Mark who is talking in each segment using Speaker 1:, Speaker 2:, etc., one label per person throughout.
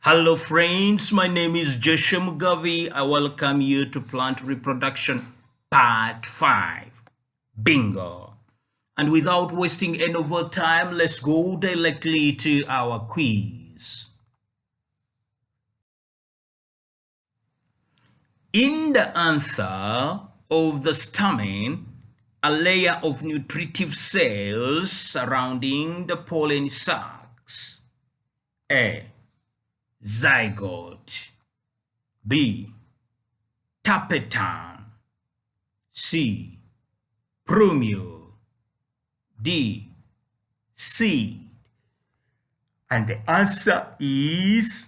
Speaker 1: Hello friends, my name is Joshua Mugabi. I welcome you to Plant Reproduction Part 5. Bingo! And without wasting any more time, let's go directly to our quiz. In the anther of the stamen, a layer of nutritive cells surrounding the pollen sacs. A. Zygote. B. Tapetum. C. Plumule. D. Seed. And the answer is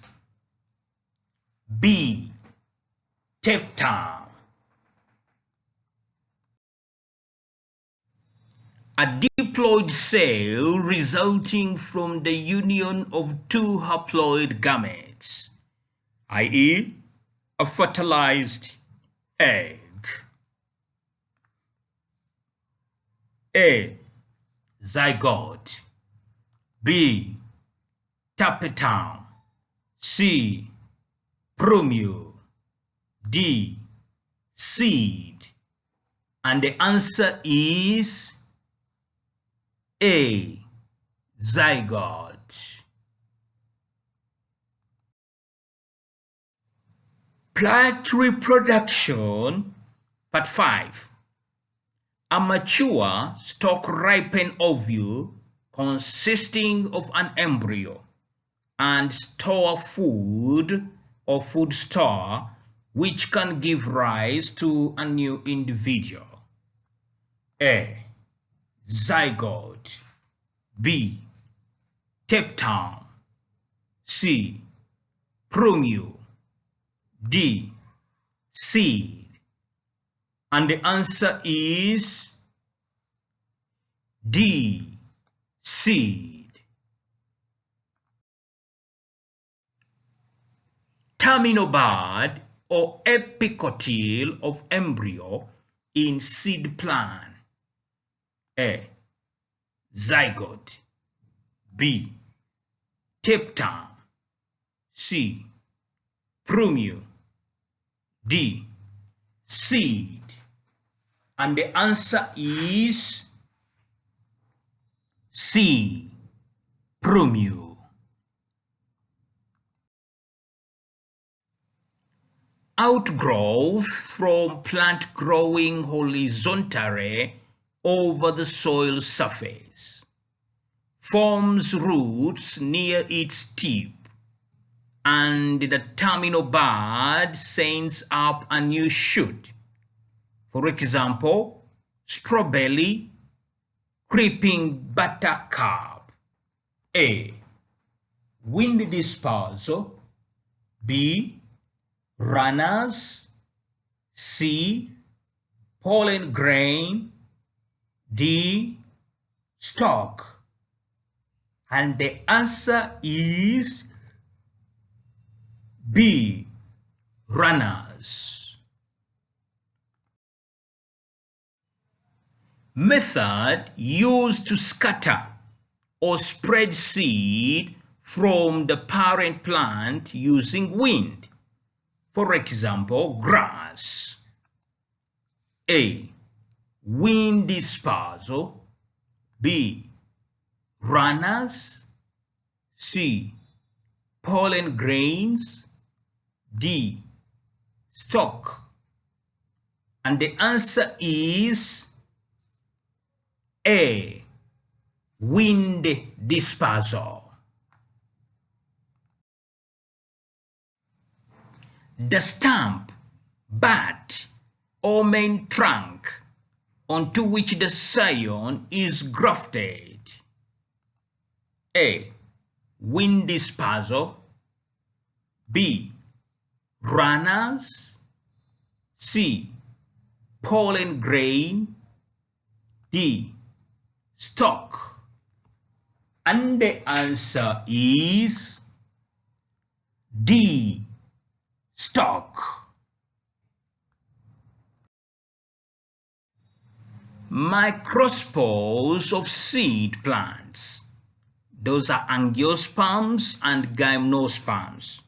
Speaker 1: B. Tapetum. A diploid cell resulting from the union of two haploid gametes, i.e., a fertilized egg. A. Zygote. B. Tapetum. C. Plumule. D. Seed. And the answer is A. Zygote. Plant reproduction, part 5. A mature stalk-ripened ovule consisting of an embryo and store food or food store which can give rise to a new individual. A. Zygote. B. Tapetum. C. Plumule. D. Seed. And the answer is D. Seed. Terminal bud or epicotyle of embryo in seed plant. A. Zygote. B. Tapetum. C. Plumule. D. Seed. And the answer is C. Plumule. Outgrowth from plant growing horizontally over the soil surface, forms roots near its tip, and the terminal bud sends up a new shoot. For example, strawberry, creeping buttercup. A. Wind dispersal. B. Runners. C. Pollen grain. D. Stalk. And the answer is B. Runners. Method used to scatter or spread seed from the parent plant using wind. For example, grass. A. Wind dispersal. B. Runners. C. Pollen grains. D. Stalk. And the answer is A. Wind dispersal. The stump, bud, or main trunk onto which the scion is grafted. A. Wind dispersal. B. Runners. C. Pollen grain. D. Stalk. And the answer is D. Stalk. Microspores of seed plants. Those are angiosperms and gymnosperms,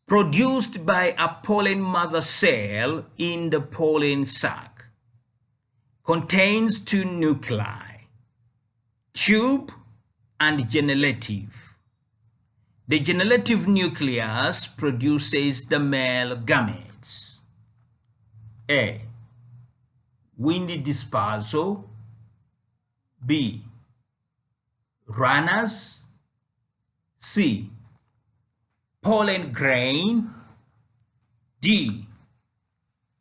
Speaker 1: produced by a pollen mother cell in the pollen sac. Contains two nuclei, tube and generative. The generative nucleus produces the male gametes. A. Windy dispersal. B. Runners. C. Pollen grain. D.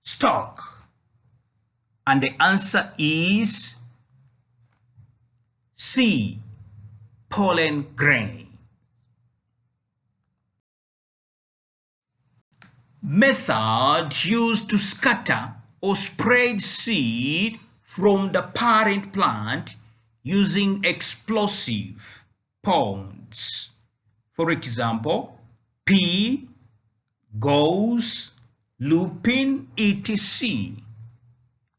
Speaker 1: Stalk. And the answer is C. Pollen grain. Method used to scatter or spread seed from the parent plant using explosive ponds. For example, pea, goose, lupin, etc.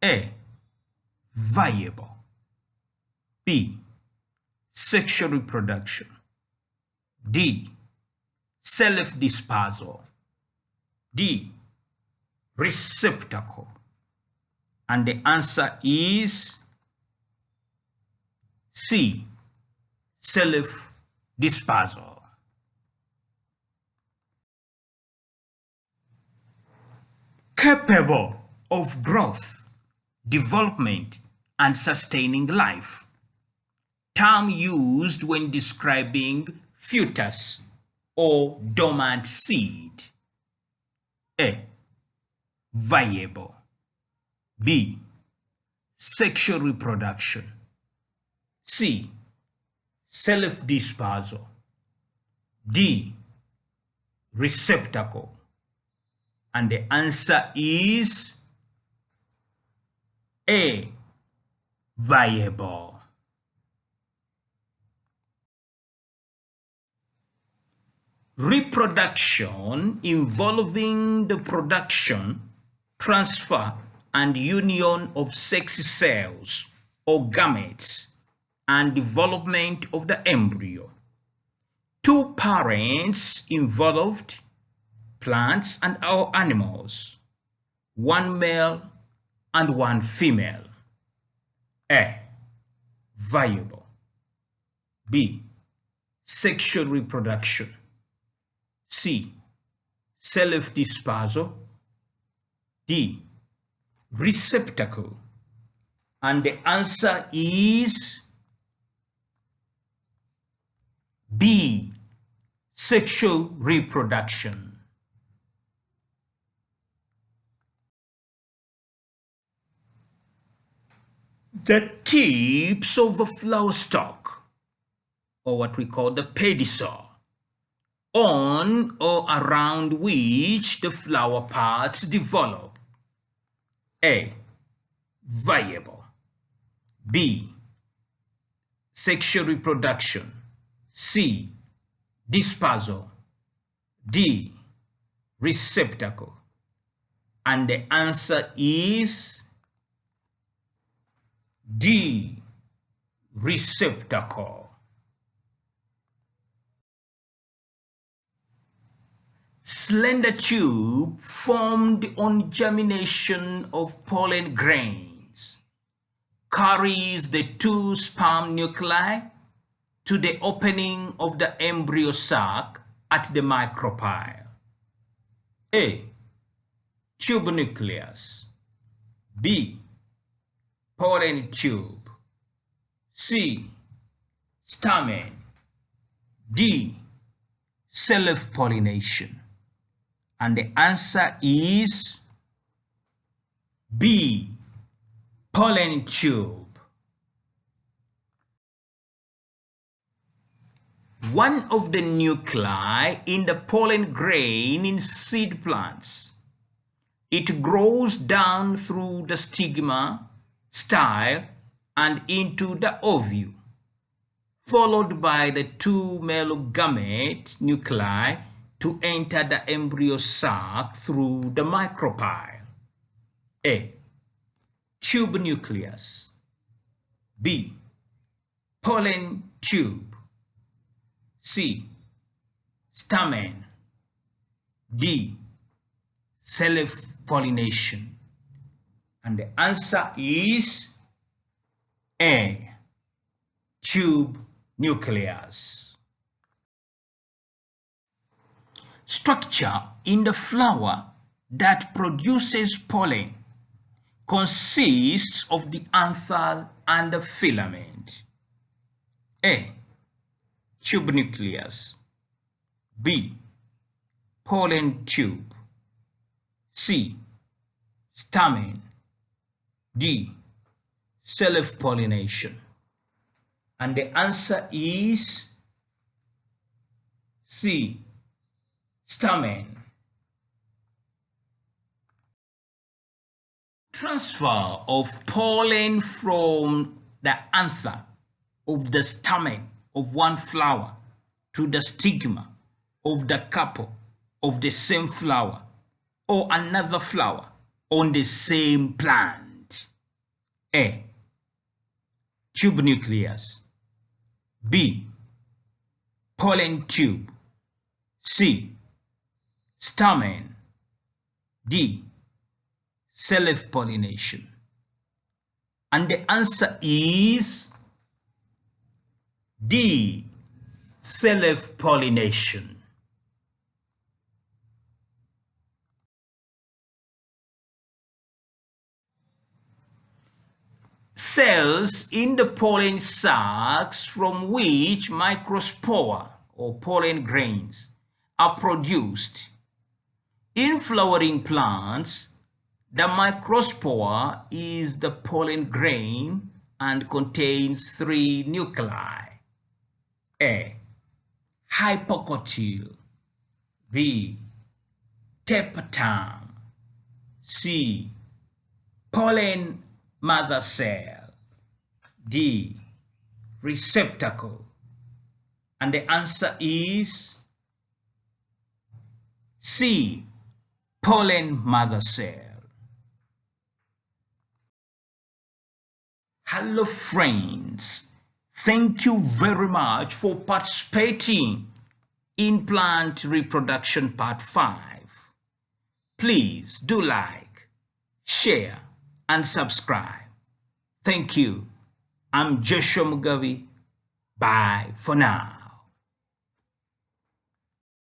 Speaker 1: A. Viable. B. Sexual reproduction. D. Self-dispersal. D. Receptacle. And the answer is C. Self-dispersal. Capable of growth, development, and sustaining life. Term used when describing fetus or dormant seed. A. Viable. B. Sexual reproduction. C. Self-dispersal. D. Receptacle. And the answer is A. Viable. Reproduction involving the production, transfer, and union of sex cells or gametes and development of the embryo. Two parents involved, plants and our animals, one male and one female. A. Viable. B. Sexual reproduction. C. Self-dispersal. D. Receptacle. And the answer is B. Sexual reproduction. The tips of the flower stalk, or what we call the pedicel, on or around which the flower parts develop. A. Viable. B. Sexual reproduction. C. Dispersal. D. Receptacle. And the answer is D. Receptacle. Slender tube formed on germination of pollen grains carries the two sperm nuclei to the opening of the embryo sac at the micropylar. A. Tube nucleus. B. Pollen tube. C. Stamen. D. Self-pollination. And the answer is B. Pollen tube. One of the nuclei in the pollen grain in seed plants. It grows down through the stigma, style, and into the ovule, followed by the two male gamete nuclei to enter the embryo sac through the micropylar. A. Tube nucleus. B. Pollen tube. C. Stamen. D. Self-pollination. And the answer is A. Tube nucleus. Structure in the flower that produces pollen consists of the anther and the filament. A. Tube nucleus. B. Pollen tube. C. Stamen. D. Self-pollination. And the answer is C. Stamen. Transfer of pollen from the anther of the stamen of one flower to the stigma of the carpel of the same flower or another flower on the same plant. A. Tube nucleus. B. Pollen tube. C. Stamen. D. Self-pollination. And the answer is D. Self-pollination. Cells in the pollen sacs from which microspore or pollen grains are produced. In flowering plants, the microspore is the pollen grain and contains 3 nuclei. A. Hypocotyl. B. Tapetum. C. Pollen mother cell. D. Receptacle. And the answer is C. Pollen mother cell. Hello friends, thank you very much for participating in plant reproduction part 5. Please do like, share and subscribe. Thank you. I'm Joshua Mugabi. Bye for now.